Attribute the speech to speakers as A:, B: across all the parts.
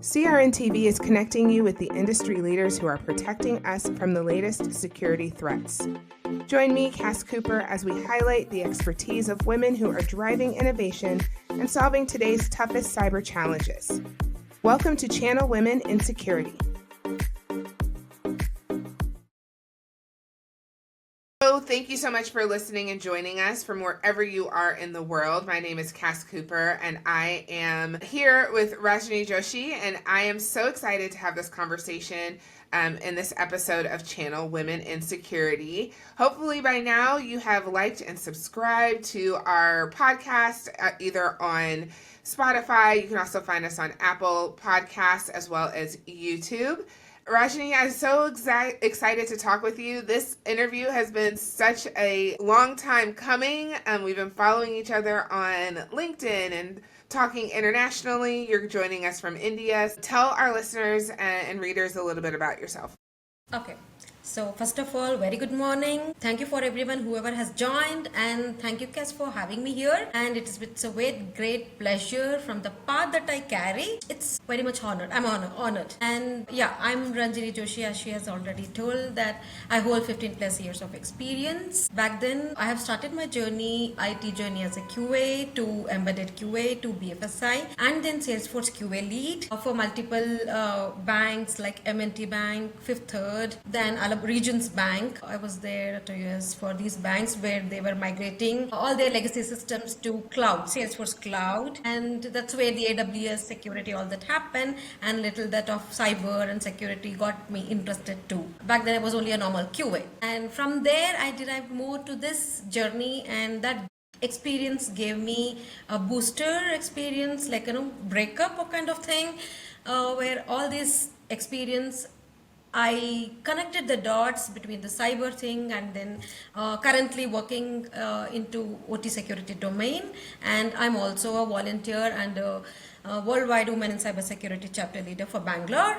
A: CRN-TV is connecting you with the industry leaders who are protecting us from the latest security threats. Join me, Cass Cooper, as we highlight the expertise of women who are driving innovation and solving today's toughest cyber challenges. Welcome to Channel Women in Security. Thank you so much for listening and joining us from wherever you are in the world. My name is Cass Cooper, and I am here with Rajinni Joshi, and I am so excited to have this conversation in this episode of Channel Women in Security. Hopefully by now you have liked and subscribed to our podcast, either on Spotify. You can also find us on Apple Podcasts as well as YouTube. Rajni, I'm so excited to talk with you. This interview has been such a long time coming. We've been following each other on LinkedIn and talking internationally. You're joining us from India. Tell our listeners and readers a little bit about yourself.
B: Okay. So first of all, very good morning. Thank you for everyone, whoever has joined, and thank you, Cass, for having me here. And it's a great pleasure from the path that I carry. It's very much honored. I'm honored. And yeah, I'm Ranjinni Joshi, as she has already told, that I hold 15 plus years of experience. Back then, I have started my IT journey as a QA to embedded QA to BFSI, and then Salesforce QA lead for multiple banks like M&T Bank, Fifth Third, then Regions Bank. I was there 2 years for these banks where they were migrating all their legacy systems to cloud, Salesforce cloud, and that's where the AWS security, all that happened, and little that of cyber and security got me interested too. Back then I was only a normal QA, and from there I derived more to this journey, and that experience gave me a booster experience, like breakup or kind of thing, where all this experience I connected the dots between the cyber thing and then currently working into OT security domain, and I'm also a volunteer and a worldwide women in cybersecurity chapter leader for Bangalore.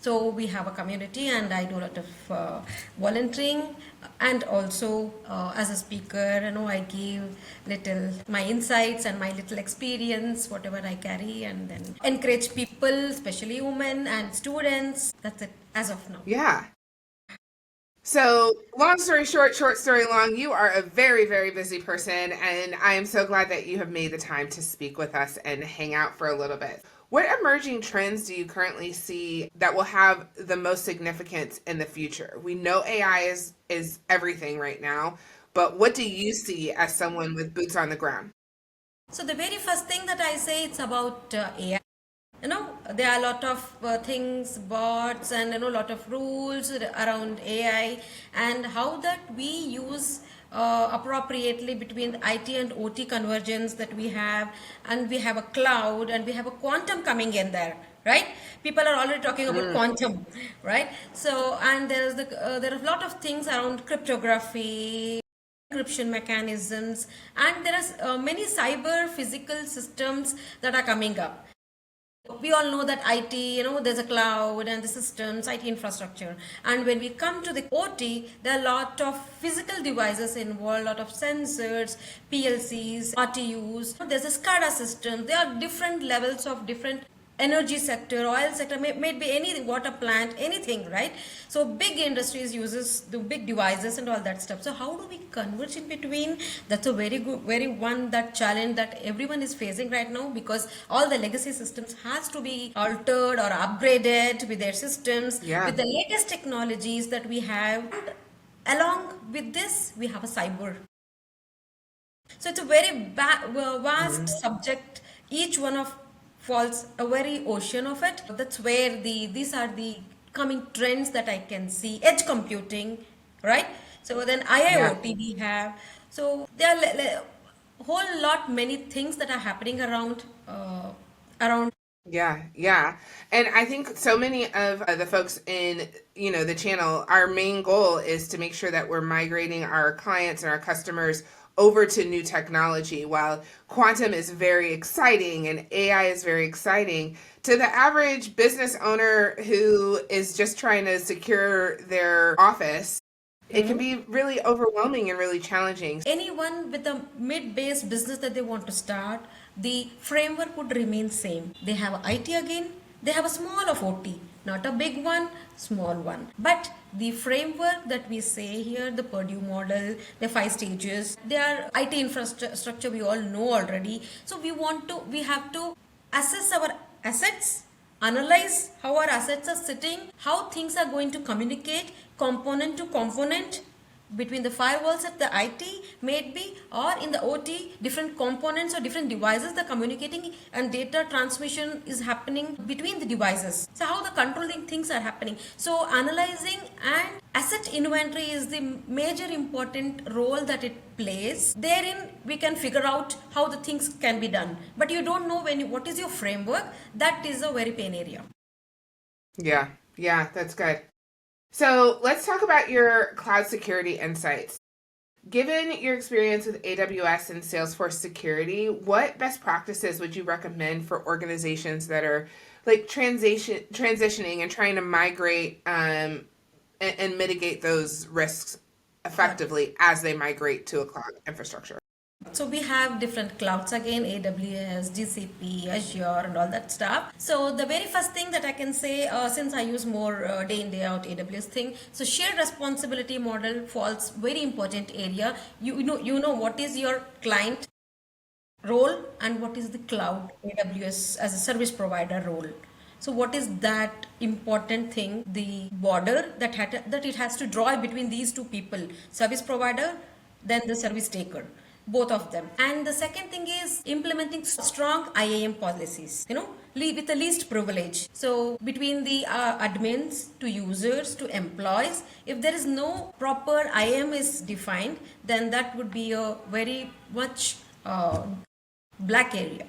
B: So we have a community, and I do a lot of volunteering, and also as a speaker, I give little my insights and my little experience, whatever I carry, and then encourage people, especially women and students. That's it as of now.
A: Yeah. So long story short, short story long, you are a very, very busy person, and I am so glad that you have made the time to speak with us and hang out for a little bit. What emerging trends do you currently see that will have the most significance in the future? We know AI is everything right now, but what do you see as someone with boots on the ground?
B: So the very first thing that I say, it's about AI. There are a lot of things, bots, and a lot of rules around AI, and how that we use appropriately between IT and OT convergence that we have, and we have a cloud, and we have a quantum coming in there, right? People are already talking about quantum, right? So, and there are a lot of things around cryptography, encryption mechanisms, and there are many cyber physical systems that are coming up. We all know that IT, there's a cloud and the systems, IT infrastructure. And when we come to the OT, there are a lot of physical devices involved, a lot of sensors, PLCs, RTUs. There's a SCADA system. There are different levels of different energy sector, oil sector, may be anything, water plant, anything, right? So big industries uses the big devices and all that stuff. So how do we converge in between? That's a very good, that challenge that everyone is facing right now, because all the legacy systems has to be altered or upgraded with their systems, with the latest technologies that we have. And along with this, we have a cyber. So it's a very vast subject. Each one of falls a very ocean of it. That's where these are the coming trends that I can see. Edge computing, right? So then IIoT we have. So there are a whole lot many things that are happening around.
A: Yeah. And I think so many of the folks in, the channel, our main goal is to make sure that we're migrating our clients and our customers over to new technology. While quantum is very exciting and AI is very exciting, to the average business owner who is just trying to secure their office, it can be really overwhelming and really challenging.
B: Anyone with a mid-based business that they want to start, the framework would remain same. They have IT again, They have a small of OT, not a big one, small one. But the framework that we say here, the Purdue model, the 5 stages, they are IT infrastructure we all know already. So we have to assess our assets, analyze how our assets are sitting, how things are going to communicate component to component between the firewalls at the IT may be, or in the OT, different components or different devices that are communicating and data transmission is happening between the devices. So how the controlling things are happening. So analyzing and asset inventory is the major important role that it plays. Therein we can figure out how the things can be done. But you don't know what is your framework. That is a very pain area.
A: Yeah, yeah, that's good. So let's talk about your cloud security insights. Given your experience with AWS and Salesforce security, what best practices would you recommend for organizations that are like transitioning and trying to migrate and mitigate those risks effectively as they migrate to a cloud infrastructure?
B: So we have different clouds again, AWS, GCP, Azure, and all that stuff. So the very first thing that I can say, since I use more day in day out AWS thing, so shared responsibility model falls very important area. You know what is your client role and what is the cloud AWS as a service provider role. So what is that important thing, the border that it has to draw between these two people, service provider, then the service taker, both of them. And the second thing is implementing strong IAM policies, with the least privilege. So between the admins to users to employees, if there is no proper IAM is defined, then that would be a very much black area.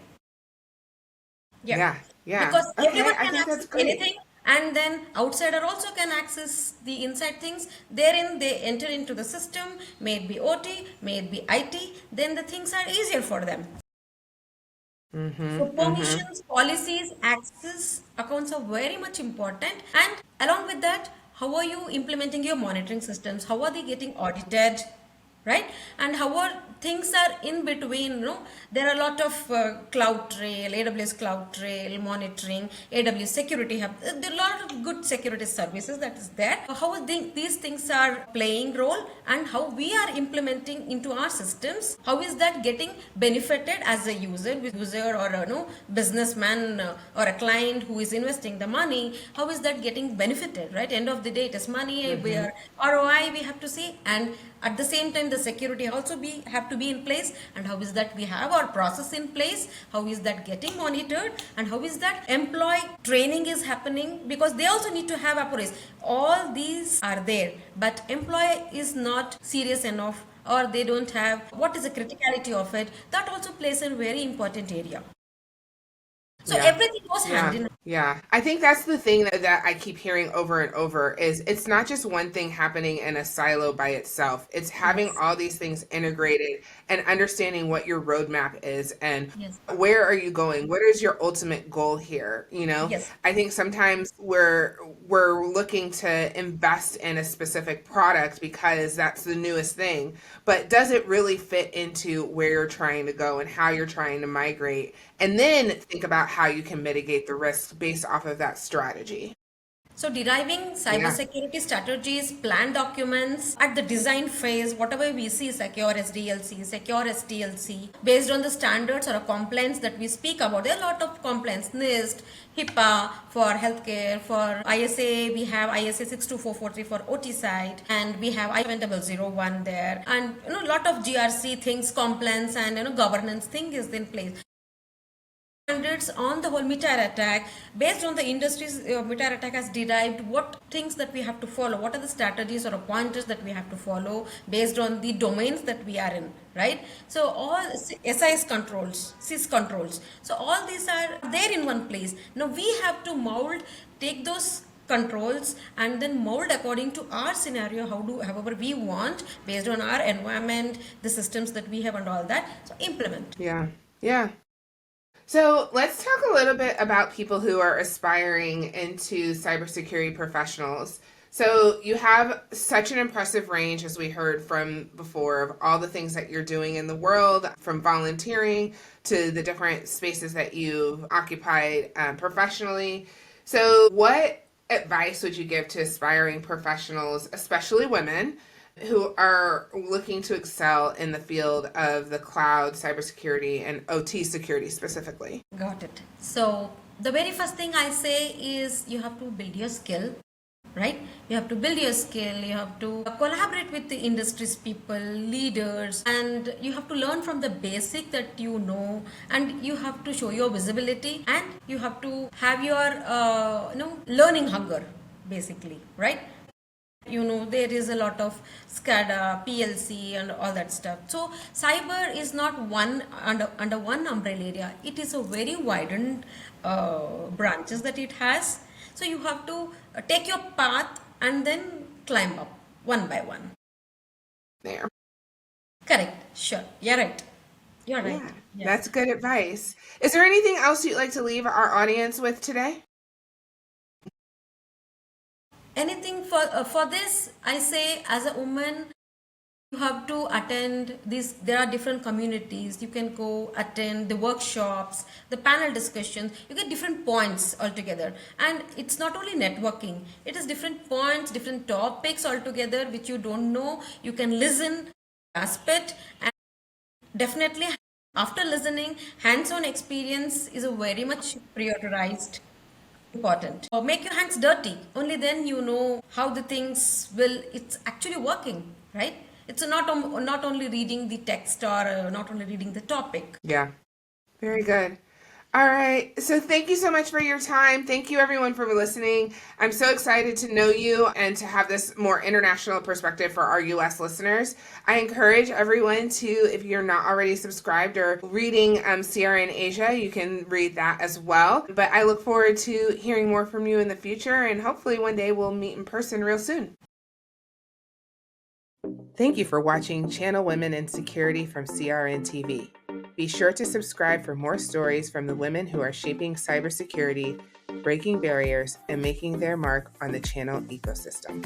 A: Yeah, yeah.
B: Because
A: Okay,
B: everyone
A: I
B: can
A: think that's
B: access
A: great.
B: anything, and then outsider also can access the inside things. Therein they enter into the system, may it be OT, may it be IT, then the things are easier for them. So
A: Mm-hmm, mm-hmm.
B: permissions, policies, access accounts are very much important. And along with that, how are you implementing your monitoring systems? How are they getting audited? Right? And how are things are in between? There are a lot of cloud trail, AWS cloud trail monitoring, AWS security hub. There are a lot of good security services that is there. How these things are playing role and how we are implementing into our systems. How is that getting benefited as a user or a businessman or a client who is investing the money? How is that getting benefited? Right? End of the day, it is money. We
A: Mm-hmm.
B: are ROI we have to see, and at the same time the security also have to be in place. And how is that we have our process in place? How is that getting monitored? And how is that employee training is happening? Because they also need to have appraise. All these are there, but employee is not serious enough, or they don't have what is the criticality of it. That also plays a very important area. So
A: Yeah.
B: everything goes hand
A: Yeah.
B: in.
A: Yeah. I think that's the thing that I keep hearing over and over is it's not just one thing happening in a silo by itself. It's having
B: Yes,
A: all these things integrated and understanding what your roadmap is and
B: yes,
A: where are you going? What is your ultimate goal here?
B: yes,
A: I think sometimes we're looking to invest in a specific product because that's the newest thing, but does it really fit into where you're trying to go and how you're trying to migrate? And then think about how you can mitigate the risks based off of that strategy.
B: so deriving
A: Yeah.
B: cybersecurity strategies, plan documents at the design phase, whatever we see, secure SDLC, secure STLC, based on the standards or compliance that we speak about. There are a lot of compliance, NIST, HIPAA for healthcare, for ISA, we have ISA 62443 for OT side, and we have I7001 there, and a lot of GRC things, compliance and governance thing is in place. Standards on the whole meter attack, based on the industry's meter attack has derived what things that we have to follow, what are the strategies or pointers that we have to follow based on the domains that we are in, right? So all SIS controls, SIS controls, so all these are there in one place. Now we have to mold, take those controls and then mold according to our scenario, however we want, based on our environment, the systems that we have and all that, so implement.
A: Yeah. Yeah. So let's talk a little bit about people who are aspiring into cybersecurity professionals. So you have such an impressive range, as we heard from before, of all the things that you're doing in the world, from volunteering to the different spaces that you've occupied professionally. So what advice would you give to aspiring professionals, especially women, who are looking to excel in the field of the cloud, cybersecurity, and OT security specifically?
B: Got it. So the very first thing I say is you have to build your skill, right? You have to build your skill, you have to collaborate with the industry's people, leaders, and you have to learn from the basic that you know, and you have to show your visibility, and you have to have your learning hunger, basically, right? There is a lot of SCADA, PLC, and all that stuff. So cyber is not one under one umbrella area. It is a very widened branches that it has. So you have to take your path and then climb up one by one.
A: There.
B: Correct. Sure. You're right. You're right.
A: Yeah,
B: Yeah.
A: that's good advice. Is there anything else you'd like to leave our audience with today?
B: Anything for this, I say, as a woman, you have to attend these. There are different communities. You can go attend the workshops, the panel discussions. You get different points altogether, and it's not only networking. It is different points, different topics altogether which you don't know. You can listen, aspect, and definitely after listening, hands-on experience is a very much prioritized important. Make your hands dirty. Only then you know how the things will. It's actually working, right? It's not only reading the text or not only reading the topic.
A: Yeah, very good. All right. So thank you so much for your time. Thank you everyone for listening. I'm so excited to know you and to have this more international perspective for our US listeners. I encourage everyone to, if you're not already subscribed or reading CRN Asia, you can read that as well. But I look forward to hearing more from you in the future, and hopefully one day we'll meet in person real soon. Thank you for watching Channel Women in Security from CRN TV. Be sure to subscribe for more stories from the women who are shaping cybersecurity, breaking barriers, and making their mark on the channel ecosystem.